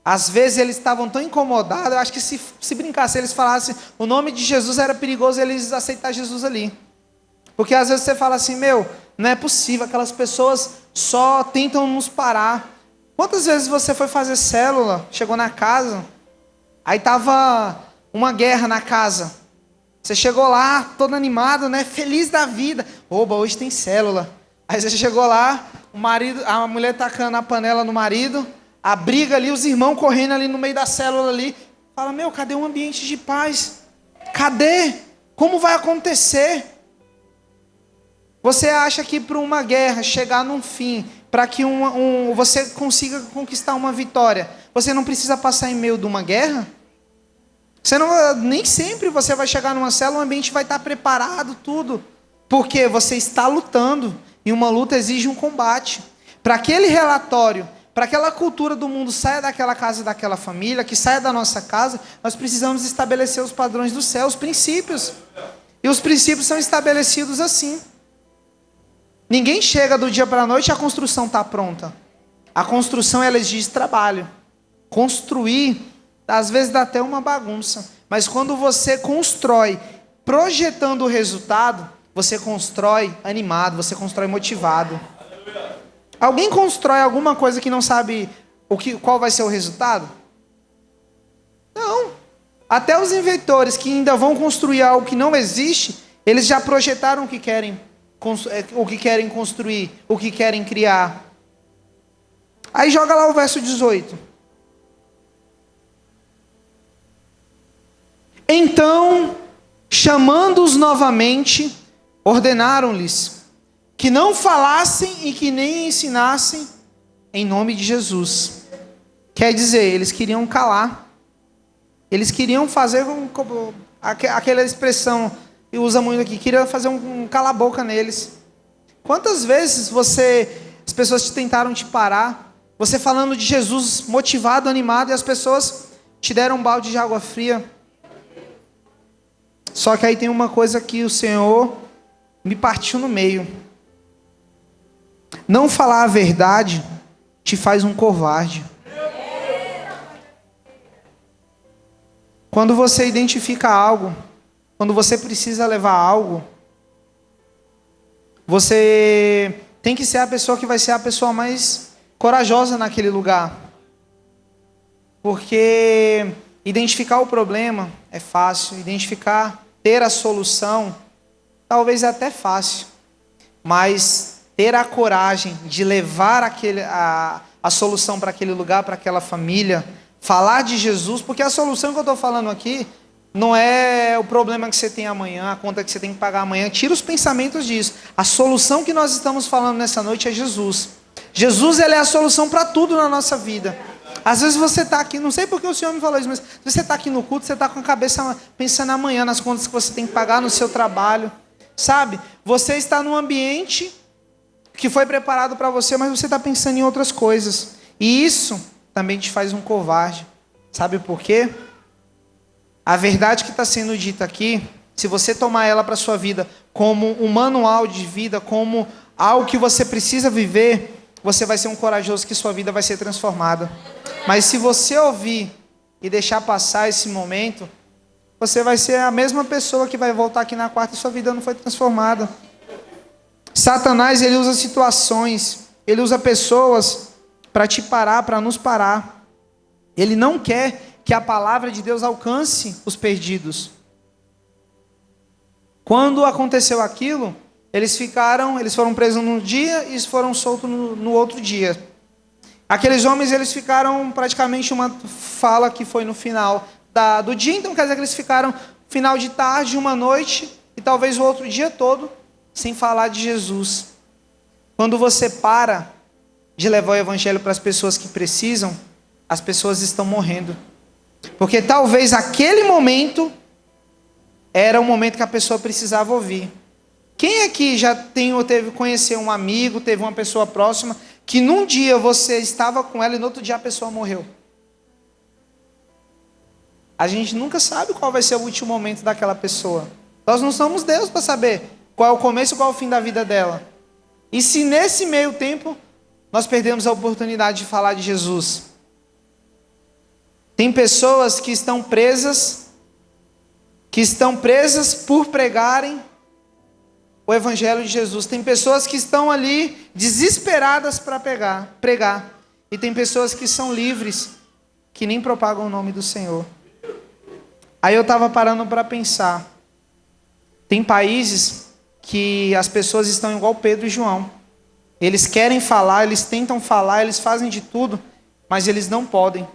Às vezes eles estavam tão incomodados, eu acho que se brincasse, eles falassem o nome de Jesus, era perigoso eles aceitar Jesus ali. Porque às vezes você fala assim, meu, não é possível, aquelas pessoas só tentam nos parar. Quantas vezes você foi fazer célula, chegou na casa, aí estava uma guerra na casa. Você chegou lá, todo animado, né? Feliz da vida. Oba, hoje tem célula. Aí você chegou lá, a mulher tacando a panela no marido, a briga ali, os irmãos correndo ali no meio da célula ali. Fala, meu, cadê um ambiente de paz? Cadê? Como vai acontecer? Você acha que para uma guerra chegar num fim, para que você consiga conquistar uma vitória, você não precisa passar em meio de uma guerra? Nem sempre você vai chegar numa célula, o ambiente vai estar preparado, tudo. Porque você está lutando, e uma luta exige um combate. Para aquele relatório, para aquela cultura do mundo saia daquela casa, daquela família, que saia da nossa casa, nós precisamos estabelecer os padrões do céu, os princípios. E os princípios são estabelecidos assim. Ninguém chega do dia para a noite e a construção está pronta. A construção, ela exige trabalho. Construir, às vezes dá até uma bagunça. Mas quando você constrói, projetando o resultado, você constrói animado, você constrói motivado. Alguém constrói alguma coisa que não sabe qual vai ser o resultado? Não. Até os inventores que ainda vão construir algo que não existe, eles já projetaram o que querem construir, o que querem criar. Aí joga lá o verso 18. Então, chamando-os novamente, ordenaram-lhes que não falassem e que nem ensinassem em nome de Jesus. Quer dizer, eles queriam calar. Eles queriam fazer aquela expressão que usa muito aqui, queria fazer um cala-boca neles. Quantas vezes as pessoas tentaram te parar, você falando de Jesus motivado, animado, e as pessoas te deram um balde de água fria? Só que aí tem uma coisa que o Senhor me partiu no meio. Não falar a verdade te faz um covarde. Quando você identifica algo, quando você precisa levar algo, você tem que ser a pessoa que vai ser a pessoa mais corajosa naquele lugar. Porque identificar o problema é fácil, ter a solução, talvez é até fácil. Mas ter a coragem de levar a solução para aquele lugar, para aquela família, falar de Jesus, porque a solução que eu estou falando aqui não é o problema que você tem amanhã, a conta que você tem que pagar amanhã. Tira os pensamentos disso. A solução que nós estamos falando nessa noite é Jesus. Jesus, ele é a solução para tudo na nossa vida. Às vezes você está aqui, não sei porque o Senhor me falou isso, mas você está aqui no culto, você está com a cabeça pensando amanhã nas contas que você tem que pagar no seu trabalho. Sabe? Você está num ambiente que foi preparado para você, mas você está pensando em outras coisas. E isso também te faz um covarde. Sabe por quê? A verdade que está sendo dita aqui, se você tomar ela para a sua vida como um manual de vida, como algo que você precisa viver, você vai ser um corajoso que sua vida vai ser transformada. Mas se você ouvir e deixar passar esse momento, você vai ser a mesma pessoa que vai voltar aqui na quarta e sua vida não foi transformada. Satanás, ele usa situações, ele usa pessoas para te parar, para nos parar. Ele não quer que a palavra de Deus alcance os perdidos. Quando aconteceu aquilo, eles foram presos num dia e foram soltos no outro dia. Aqueles homens, eles ficaram praticamente uma fala que foi no final do dia, então quer dizer que eles ficaram final de tarde, uma noite e talvez o outro dia todo sem falar de Jesus. Quando você para de levar o evangelho para as pessoas que precisam, as pessoas estão morrendo. Porque talvez aquele momento era o momento que a pessoa precisava ouvir. Quem aqui já teve conhecer um amigo, teve uma pessoa próxima, que num dia você estava com ela e no outro dia a pessoa morreu? A gente nunca sabe qual vai ser o último momento daquela pessoa. Nós não somos Deus para saber qual é o começo e qual é o fim da vida dela. E se nesse meio tempo nós perdemos a oportunidade de falar de Jesus? Tem pessoas que estão presas por pregarem o evangelho de Jesus. Tem pessoas que estão ali desesperadas para pregar. E tem pessoas que são livres, que nem propagam o nome do Senhor. Aí eu estava parando para pensar. Tem países que as pessoas estão igual Pedro e João. Eles querem falar, eles tentam falar, eles fazem de tudo, mas eles não podem.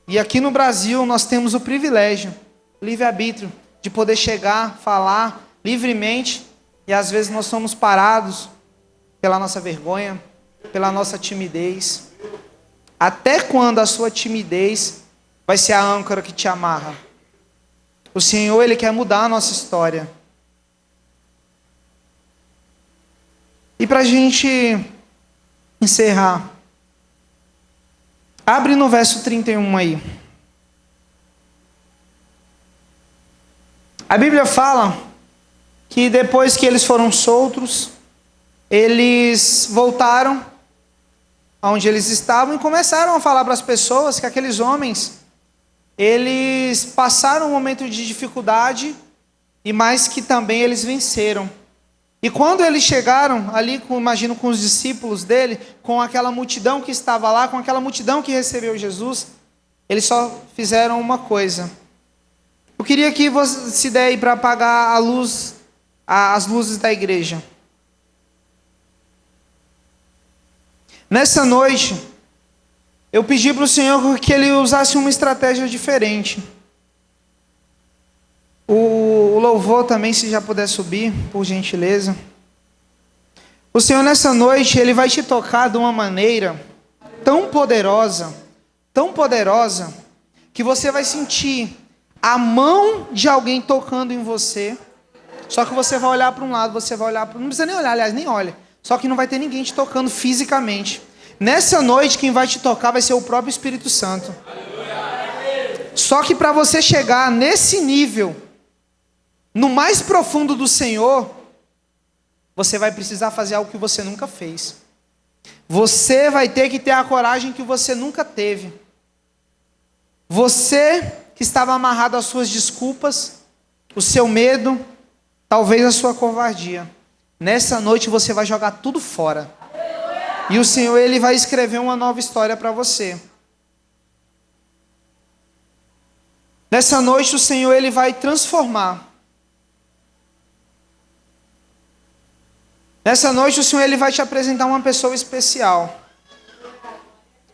E aqui no Brasil nós temos o privilégio, livre-arbítrio, de poder chegar, falar livremente, e às vezes nós somos parados pela nossa vergonha, pela nossa timidez. Até quando a sua timidez vai ser a âncora que te amarra? O Senhor, Ele quer mudar a nossa história. E para a gente encerrar, abre no verso 31 aí. A Bíblia fala que depois que eles foram soltos, eles voltaram aonde eles estavam e começaram a falar para as pessoas que aqueles homens, eles passaram um momento de dificuldade, e mais que também eles venceram. E quando eles chegaram ali, imagino com os discípulos dele, com aquela multidão que estava lá, com aquela multidão que recebeu Jesus, eles só fizeram uma coisa. Eu queria que você se der aí para apagar a luz, as luzes da igreja. Nessa noite, eu pedi para o Senhor que Ele usasse uma estratégia diferente. O louvor também, se já puder subir, por gentileza. O Senhor nessa noite, Ele vai te tocar de uma maneira tão poderosa, que você vai sentir a mão de alguém tocando em você. Só que você vai olhar para um lado, você vai olhar para... Não precisa nem olhar, aliás, nem olha. Só que não vai ter ninguém te tocando fisicamente. Nessa noite, quem vai te tocar vai ser o próprio Espírito Santo. Só que para você chegar nesse nível, no mais profundo do Senhor, você vai precisar fazer algo que você nunca fez. Você vai ter que ter a coragem que você nunca teve. Você que estava amarrado às suas desculpas, o seu medo, talvez a sua covardia. Nessa noite você vai jogar tudo fora. E o Senhor, Ele vai escrever uma nova história para você. Nessa noite o Senhor, Ele vai transformar. Nessa noite o Senhor, Ele vai te apresentar uma pessoa especial.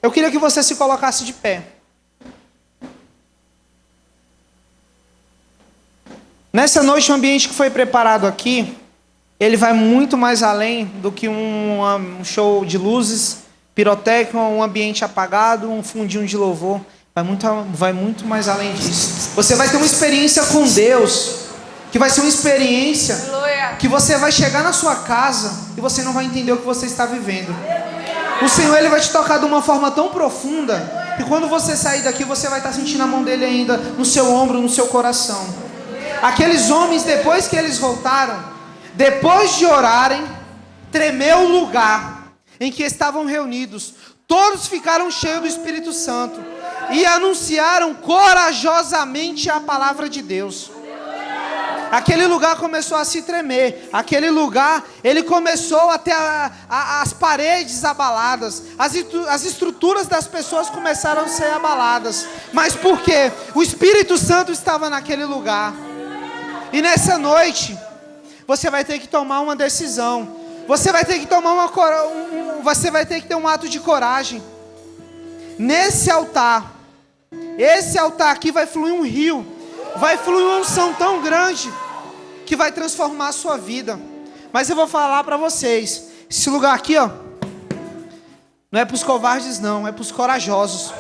Eu queria que você se colocasse de pé. Nessa noite o ambiente que foi preparado aqui, ele vai muito mais além do que um show de luzes, pirotécnico, um ambiente apagado, um fundinho de louvor. Vai muito mais além disso. Você vai ter uma experiência com Deus, que vai ser uma experiência que você vai chegar na sua casa e você não vai entender o que você está vivendo. O Senhor, Ele vai te tocar de uma forma tão profunda que quando você sair daqui, você vai estar sentindo a mão dEle ainda no seu ombro, no seu coração. Aqueles homens, depois que eles voltaram, depois de orarem, tremeu o lugar em que estavam reunidos. Todos ficaram cheios do Espírito Santo. e anunciaram corajosamente a palavra de Deus. Aquele lugar começou a se tremer. Aquele lugar, ele começou a ter as paredes abaladas. As estruturas das pessoas começaram a ser abaladas. Mas por quê? O Espírito Santo estava naquele lugar. E nessa noite, você vai ter que tomar uma decisão. Você vai ter que tomar você vai ter que ter um ato de coragem. Nesse altar, esse altar aqui vai fluir um rio. Vai fluir uma unção tão grande que vai transformar a sua vida. Mas eu vou falar para vocês, esse lugar aqui, ó, não é para os covardes não, é para os corajosos.